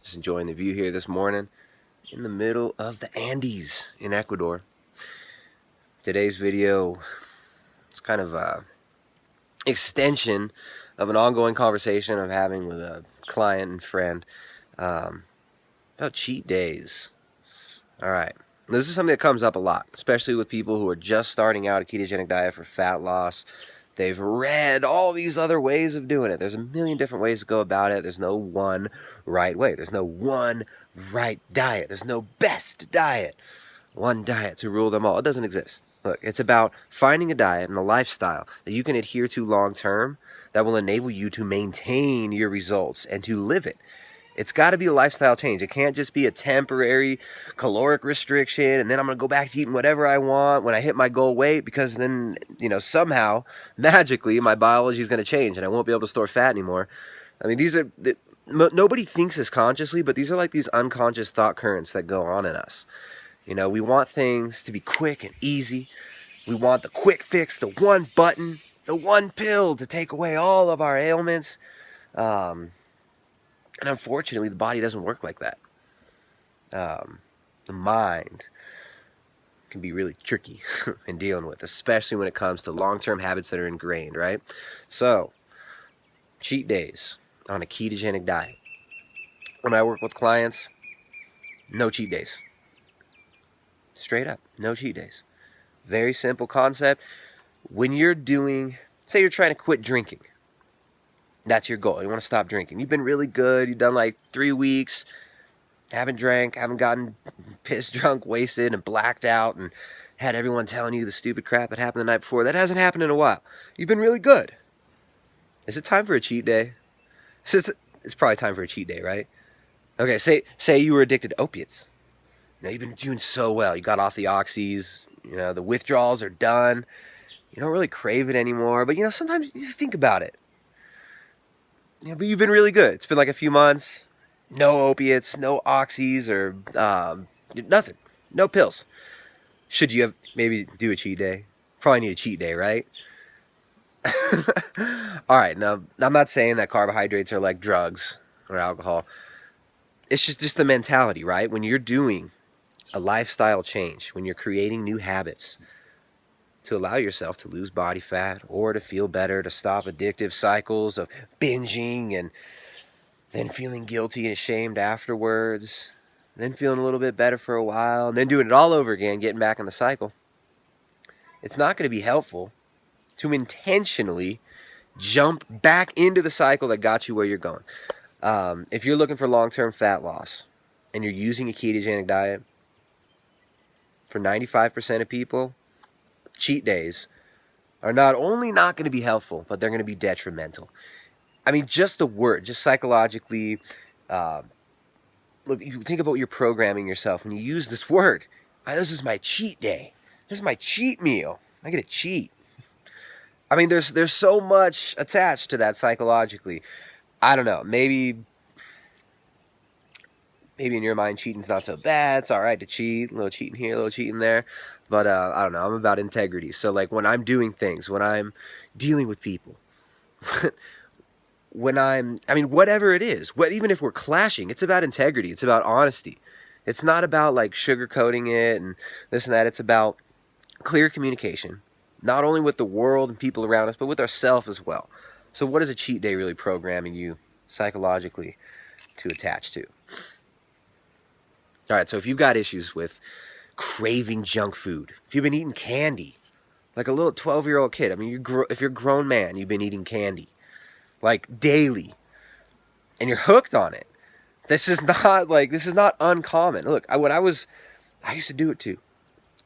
Just enjoying the view here this morning in the middle of the Andes in Ecuador. Today's video is kind of a extension of an ongoing conversation I'm having with a client and friend about cheat days. All right. This is something that comes up a lot, especially with people who are just starting out a ketogenic diet for fat loss. They've read all these other ways of doing it. There's a million different ways to go about it. There's no one right way. There's no one right diet. There's no best diet. One diet to rule them all. It doesn't exist. Look, it's about finding a diet and a lifestyle that you can adhere to long term that will enable you to maintain your results and to live it. It's got to be a lifestyle change. It can't just be a temporary caloric restriction and then I'm going to go back to eating whatever I want when I hit my goal weight, because then, somehow, magically, my biology is going to change and I won't be able to store fat anymore. I mean, nobody thinks this consciously, but these are like these unconscious thought currents that go on in us. We want things to be quick and easy. We want the quick fix, the one button, the one pill to take away all of our ailments. And unfortunately, the body doesn't work like that. The mind can be really tricky in dealing with, especially when it comes to long-term habits that are ingrained, right? So, cheat days on a ketogenic diet. When I work with clients, no cheat days. Straight up, no cheat days. Very simple concept. When you're say you're trying to quit drinking, that's your goal. You want to stop drinking. You've been really good. You've done like 3 weeks. Haven't drank. Haven't gotten pissed drunk, wasted, and blacked out, and had everyone telling you the stupid crap that happened the night before. That hasn't happened in a while. You've been really good. Is it time for a cheat day? It's probably time for a cheat day, right? Okay, say you were addicted to opiates. You've been doing so well. You got off the oxys. The withdrawals are done. You don't really crave it anymore. But, sometimes you think about it. But you've been really good. It's been like a few months. No opiates, no oxys, or nothing. No pills. Should you have maybe do a cheat day? Probably need a cheat day, right? All right, now I'm not saying that carbohydrates are like drugs or alcohol. It's just the mentality, right? When you're doing a lifestyle change, when you're creating new habits to allow yourself to lose body fat or to feel better, to stop addictive cycles of binging and then feeling guilty and ashamed afterwards, then feeling a little bit better for a while, and then doing it all over again, getting back in the cycle. It's not going to be helpful to intentionally jump back into the cycle that got you where you're going. If you're looking for long-term fat loss and you're using a ketogenic diet, for 95% of people, cheat days are not only not going to be helpful, but they're going to be detrimental. I mean, just the word, just psychologically, look, you think about what you're programming yourself when you use this word. This is my cheat day. This is my cheat meal. I get to cheat. I mean, there's so much attached to that psychologically. I don't know. Maybe in your mind, cheating's not so bad. It's all right to cheat. A little cheating here, a little cheating there. But I don't know. I'm about integrity. So, like, when I'm doing things, when I'm dealing with people, whatever it is, even if we're clashing, it's about integrity. It's about honesty. It's not about, like, sugarcoating it and this and that. It's about clear communication, not only with the world and people around us, but with ourselves as well. So what is a cheat day really programming you psychologically to attach to? All right, so if you've got issues with craving junk food, if you've been eating candy, like a little 12-year-old kid, I mean, if you're a grown man, you've been eating candy, like daily, and you're hooked on it, this is not uncommon. Look, I used to do it too.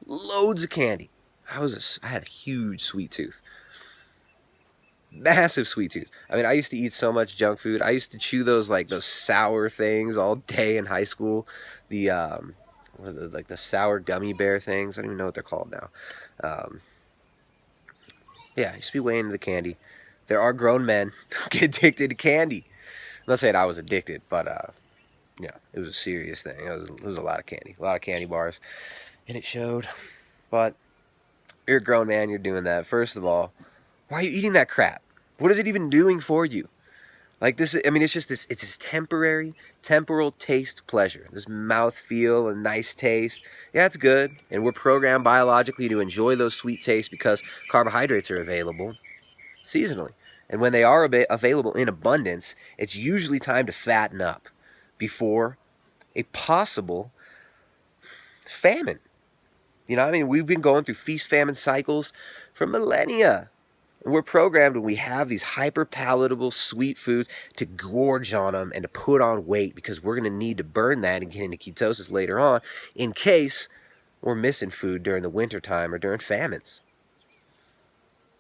Loads of candy. I had a huge sweet tooth. Massive sweet tooth. I mean, I used to eat so much junk food. I used to chew those sour things all day in high school. The the sour gummy bear things. I don't even know what they're called now. Yeah, I used to be way into the candy. There are grown men who get addicted to candy. I'm not saying I was addicted, but yeah, it was a serious thing. It was a lot of candy, a lot of candy bars, and it showed. But you're a grown man. You're doing that. First of all, why are you eating that crap? What is it even doing for you? Like this, I mean, it's just this, it's this temporary, temporal taste pleasure. This mouth feel, a nice taste. Yeah, it's good. And we're programmed biologically to enjoy those sweet tastes because carbohydrates are available seasonally. And when they are available in abundance, it's usually time to fatten up before a possible famine. You know, I mean, we've been going through feast-famine cycles for millennia. And we're programmed when we have these hyper-palatable sweet foods to gorge on them and to put on weight because we're going to need to burn that and get into ketosis later on in case we're missing food during the winter time or during famines.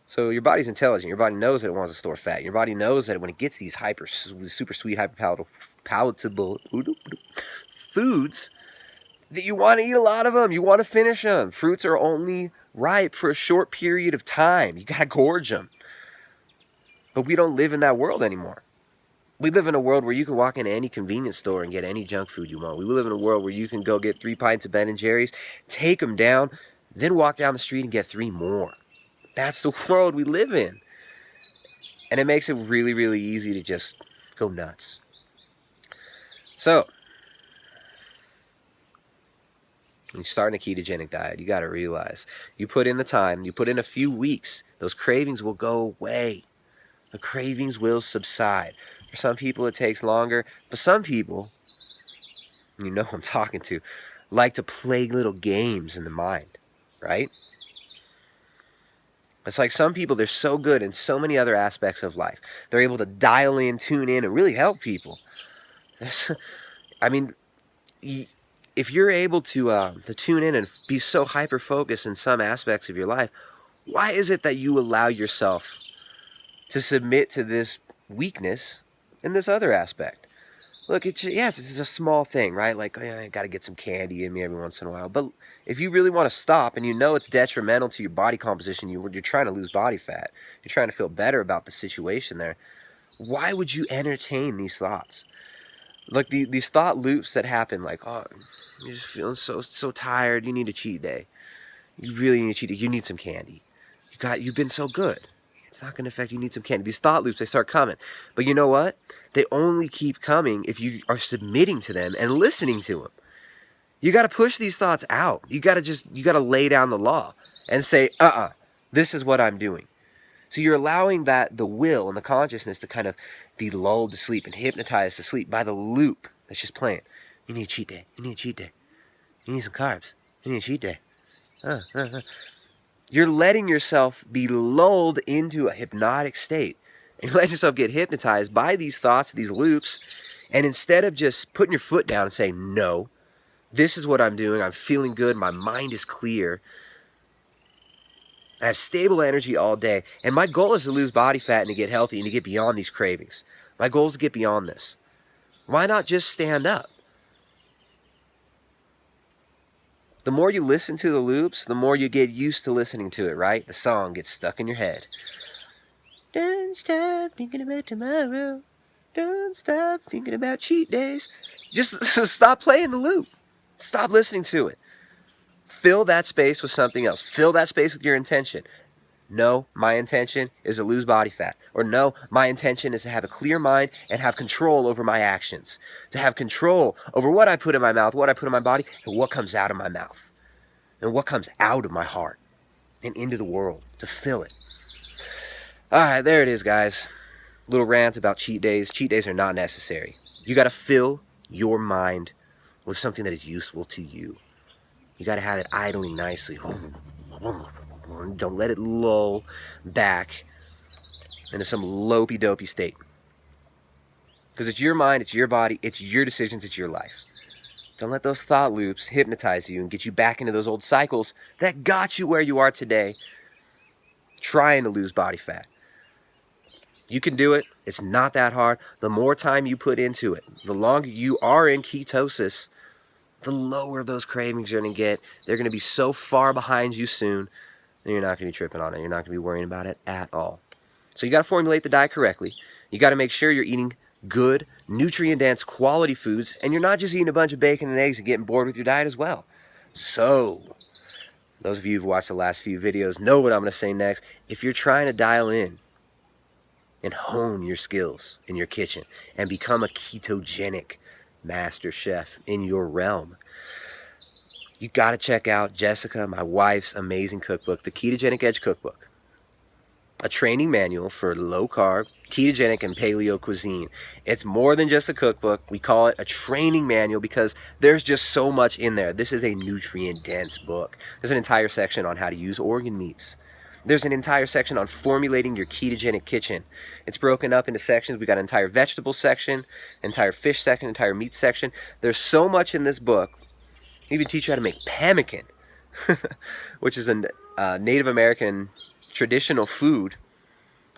So your body's intelligent. Your body knows that it wants to store fat. Your body knows that when it gets these super sweet, hyper-palatable foods, that you want to eat a lot of them. You want to finish them. Fruits are only ripe for a short period of time. You got to gorge them. But we don't live in that world anymore. We live in a world where you can walk into any convenience store and get any junk food you want. We live in a world where you can go get 3 pints of Ben & Jerry's, take them down, then walk down the street and get 3 more. That's the world we live in. And it makes it really, really easy to just go nuts. So, when you start a ketogenic diet, you got to realize, you put in the time, you put in a few weeks, those cravings will go away. The cravings will subside. For some people, it takes longer, but some people, you know who I'm talking to, like to play little games in the mind, right? It's like some people, they're so good in so many other aspects of life. They're able to dial in, tune in, and really help people. I mean, if you're able to tune in and be so hyper-focused in some aspects of your life, why is it that you allow yourself to submit to this weakness in this other aspect? Look, it's a small thing, right? Like, oh, yeah, I got to get some candy in me every once in a while. But if you really want to stop and you know it's detrimental to your body composition, you're trying to lose body fat, you're trying to feel better about the situation there, why would you entertain these thoughts? Like these thought loops that happen, like, oh, you're just feeling so tired, you need a cheat day. You really need a cheat day. You need some candy. You've been so good. It's not going to affect you. Need some candy. These thought loops, they start coming. But you know what? They only keep coming if you are submitting to them and listening to them. You got to push these thoughts out. You got to lay down the law and say, this is what I'm doing. So you're allowing the will and the consciousness to kind of be lulled to sleep and hypnotized to sleep by the loop that's just playing. You need a cheat day. You need a cheat day. You need some carbs. You need a cheat day. You're letting yourself be lulled into a hypnotic state. And you let yourself get hypnotized by these thoughts, these loops. And instead of just putting your foot down and saying, no, this is what I'm doing. I'm feeling good. My mind is clear. I have stable energy all day. And my goal is to lose body fat and to get healthy and to get beyond these cravings. My goal is to get beyond this. Why not just stand up? The more you listen to the loops, the more you get used to listening to it, right? The song gets stuck in your head. Don't stop thinking about tomorrow. Don't stop thinking about cheat days. Just stop playing the loop. Stop listening to it. Fill that space with something else. Fill that space with your intention. No, my intention is to lose body fat. Or no, my intention is to have a clear mind and have control over my actions. To have control over what I put in my mouth, what I put in my body, and what comes out of my mouth. And what comes out of my heart and into the world. To fill it. Alright, there it is, guys. Little rant about cheat days. Cheat days are not necessary. You got to fill your mind with something that is useful to you. You got to have it idling nicely. Don't let it lull back into some lopey-dopey state. Because it's your mind, it's your body, it's your decisions, it's your life. Don't let those thought loops hypnotize you and get you back into those old cycles that got you where you are today, trying to lose body fat. You can do it. It's not that hard. The more time you put into it, the longer you are in ketosis, the lower those cravings are going to get. They're going to be so far behind you soon that you're not going to be tripping on it. You're not going to be worrying about it at all. So you got to formulate the diet correctly. You got to make sure you're eating good, nutrient-dense, quality foods, and you're not just eating a bunch of bacon and eggs and getting bored with your diet as well. So, those of you who've watched the last few videos know what I'm going to say next. If you're trying to dial in and hone your skills in your kitchen and become a ketogenic master chef in your realm. You got to check out Jessica, my wife's amazing cookbook, the Ketogenic Edge Cookbook. A training manual for low carb, ketogenic, and paleo cuisine. It's more than just a cookbook. We call it a training manual because there's just so much in there. This is a nutrient dense book. There's an entire section on how to use organ meats. There's an entire section on formulating your ketogenic kitchen. It's broken up into sections. We got an entire vegetable section, entire fish section, entire meat section. There's so much in this book. We even teach you how to make pemmican, which is a Native American traditional food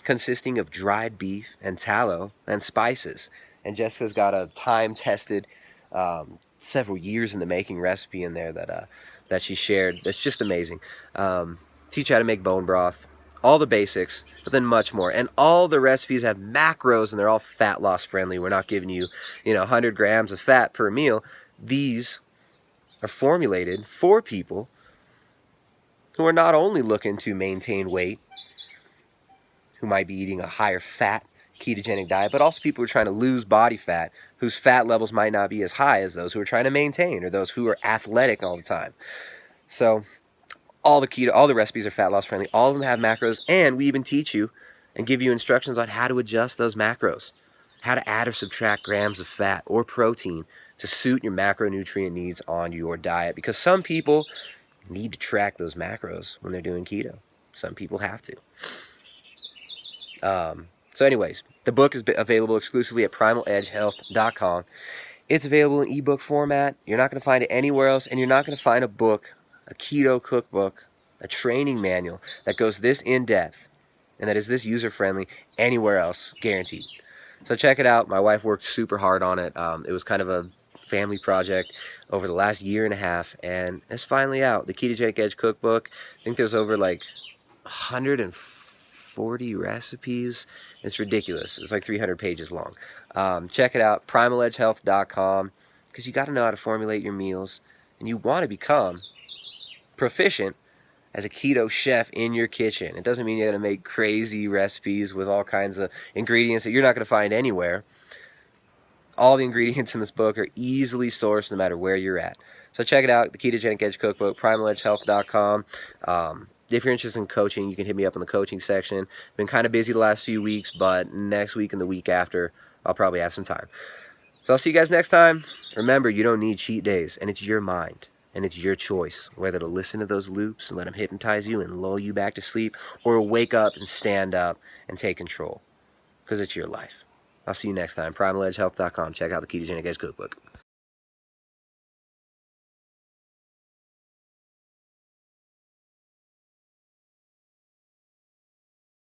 consisting of dried beef and tallow and spices. And Jessica's got a time-tested, several years in the making recipe in there that she shared. That's just amazing. Teach you how to make bone broth, all the basics, but then much more. And all the recipes have macros, and they're all fat loss friendly. We're not giving you, 100 grams of fat per meal. These are formulated for people who are not only looking to maintain weight, who might be eating a higher fat ketogenic diet, but also people who are trying to lose body fat, whose fat levels might not be as high as those who are trying to maintain, or those who are athletic all the time. So all the recipes are fat loss friendly. All of them have macros, and we even teach you and give you instructions on how to adjust those macros, how to add or subtract grams of fat or protein to suit your macronutrient needs on your diet, because some people need to track those macros when they're doing keto. Some people have to. So anyways, the book is available exclusively at primaledgehealth.com. It's available in ebook format. You're not going to find it anywhere else, and you're not going to find a book, a keto cookbook, a training manual that goes this in-depth and that is this user-friendly anywhere else, guaranteed. So check it out. My wife worked super hard on it. It was kind of a family project over the last year and a half, and it's finally out. The Ketogenic Edge Cookbook. I think there's over like 140 recipes. It's ridiculous. It's like 300 pages long. Check it out, primaledgehealth.com, because you got to know how to formulate your meals, and you want to become proficient as a keto chef in your kitchen. It doesn't mean you're going to make crazy recipes with all kinds of ingredients that you're not going to find anywhere. All the ingredients in this book are easily sourced no matter where you're at. So check it out, the Ketogenic Edge Cookbook, primaledgehealth.com. If you're interested in coaching, you can hit me up in the coaching section. Been kind of busy the last few weeks, but next week and the week after, I'll probably have some time. So I'll see you guys next time. Remember, you don't need cheat days, and it's your mind, and it's your choice whether to listen to those loops and let them hypnotize you and lull you back to sleep, or wake up and stand up and take control, because it's your life. I'll see you next time. primaledgehealth.com. Check out the Ketogenic Edge Cookbook.